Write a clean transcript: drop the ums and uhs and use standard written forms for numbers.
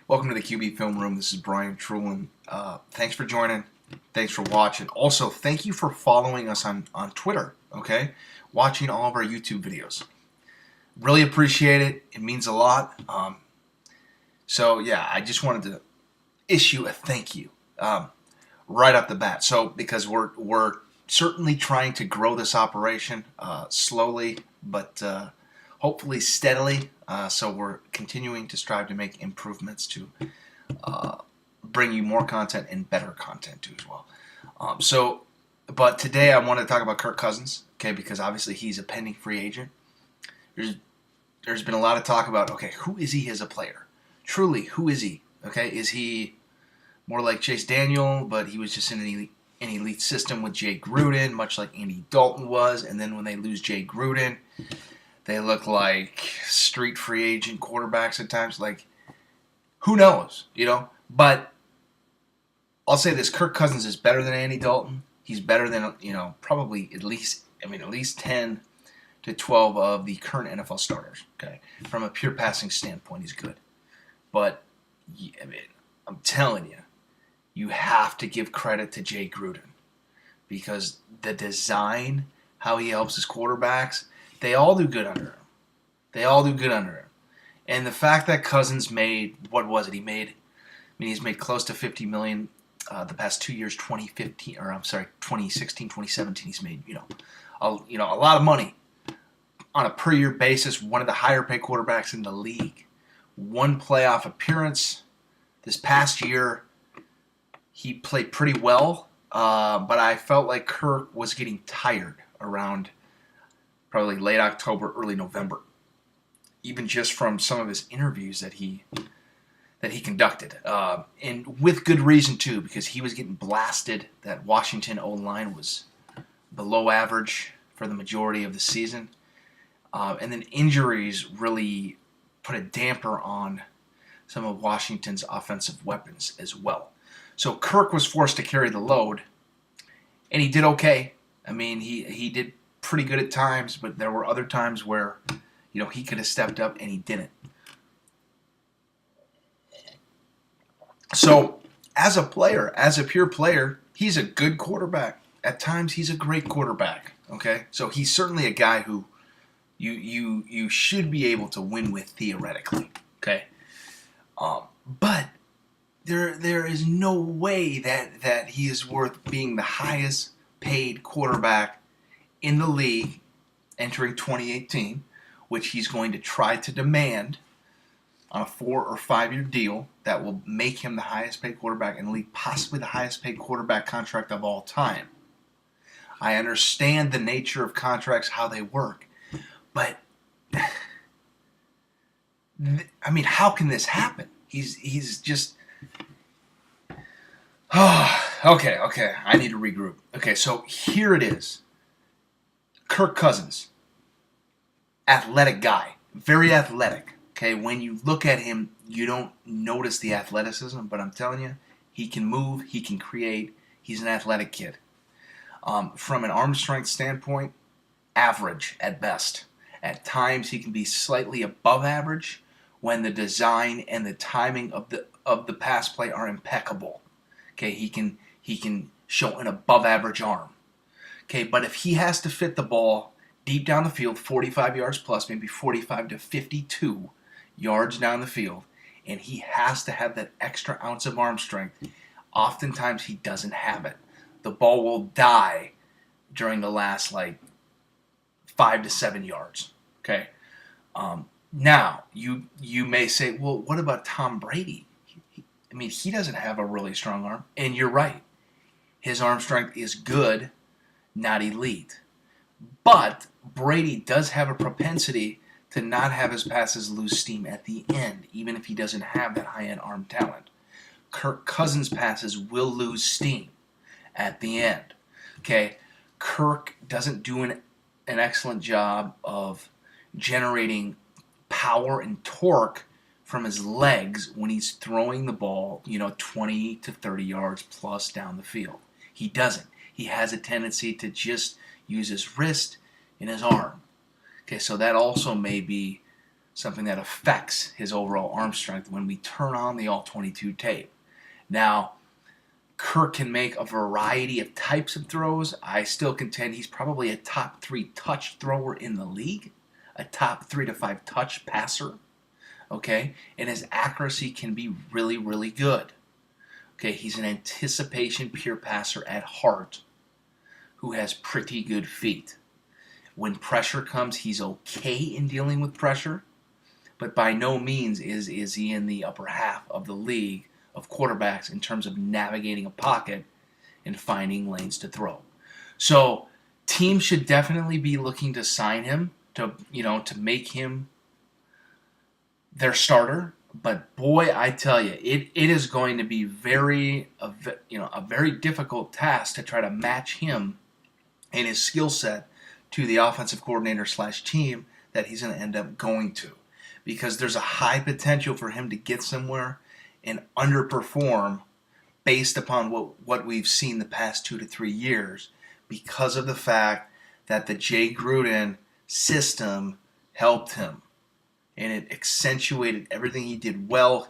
Welcome to the QB Film Room. This is Brian Trulin. Thanks for joining. Thanks for watching. Also, thank you for following us on Twitter, okay? Watching all of our YouTube videos. Really appreciate it. It means a lot. I just wanted to issue a thank you right off the bat. So, because we're certainly trying to grow this operation slowly, but hopefully steadily. So we're continuing to strive to make improvements to bring you more content and better content too as well. But today I want to talk about Kirk Cousins, okay, because obviously he's a pending free agent. There's been a lot of talk about, okay, who is he as a player? Truly, who is he? Okay, is he more like Chase Daniel, but he was just in an elite system with Jay Gruden, much like Andy Dalton was, and then when they lose Jay Gruden, they look like street free agent quarterbacks at times. Like, who knows, But I'll say this: Kirk Cousins is better than Andy Dalton. He's better than probably at least 10 to 12 of the current NFL starters. Okay, from a pure passing standpoint, he's good. But I'm telling you, you have to give credit to Jay Gruden because the design, how he helps his quarterbacks. They all do good under him. And the fact that Cousins made, what was it? He's made close to $50 million the past 2 years, 2016, 2017. He's made, a lot of money on a per year basis. One of the higher paid quarterbacks in the league. One playoff appearance this past year. He played pretty well, but I felt like Kirk was getting tired around probably late October, early November, even just from some of his interviews that he conducted, and with good reason too, because he was getting blasted. That Washington O-line was below average for the majority of the season, and then injuries really put a damper on some of Washington's offensive weapons as well. So Kirk was forced to carry the load, and he did okay. He did pretty good at times, but there were other times where, he could have stepped up and he didn't. So, as a player, as a pure player, he's a good quarterback. At times, he's a great quarterback. Okay, so he's certainly a guy who you should be able to win with theoretically. Okay, but there is no way that he is worth being the highest paid quarterback in the league entering 2018, which he's going to try to demand on a 4 or 5 year deal that will make him the highest paid quarterback in the league, possibly the highest paid quarterback contract of all time. I understand the nature of contracts, how they work, but how can this happen? He's just okay, I need to regroup. Okay, so here it is. Kirk Cousins, athletic guy, very athletic. Okay, when you look at him, you don't notice the athleticism, but I'm telling you, he can move, he can create. He's an athletic kid. From an arm strength standpoint, average at best. At times, he can be slightly above average when the design and the timing of the pass play are impeccable. Okay, he can show an above average arm. Okay, but if he has to fit the ball deep down the field, 45 yards plus, maybe 45 to 52 yards down the field, and he has to have that extra ounce of arm strength, oftentimes he doesn't have it. The ball will die during the last 5 to 7 yards. Okay. Now you may say, well, what about Tom Brady? He doesn't have a really strong arm, and you're right. His arm strength is good, not elite. But Brady does have a propensity to not have his passes lose steam at the end, even if he doesn't have that high-end arm talent. Kirk Cousins' passes will lose steam at the end. Okay, Kirk doesn't do an excellent job of generating power and torque from his legs when he's throwing the ball, 20 to 30 yards plus down the field. He doesn't. He has a tendency to just use his wrist and his arm. Okay, so that also may be something that affects his overall arm strength when we turn on the all-22 tape. Now, Kirk can make a variety of types of throws. I still contend he's probably a top 3 touch thrower in the league, a top 3 to 5 touch passer. Okay, and his accuracy can be really, really good. Okay, he's an anticipation pure passer at heart who has pretty good feet. When pressure comes, he's okay in dealing with pressure, but by no means is he in the upper half of the league of quarterbacks in terms of navigating a pocket and finding lanes to throw. So teams should definitely be looking to sign him to make him their starter. But boy, I tell you, it is going to be a very difficult task to try to match him and his skill set to the offensive coordinator / team that he's going to end up going to, because there's a high potential for him to get somewhere and underperform based upon what we've seen the past 2 to 3 years, because of the fact that the Jay Gruden system helped him and it accentuated everything he did well.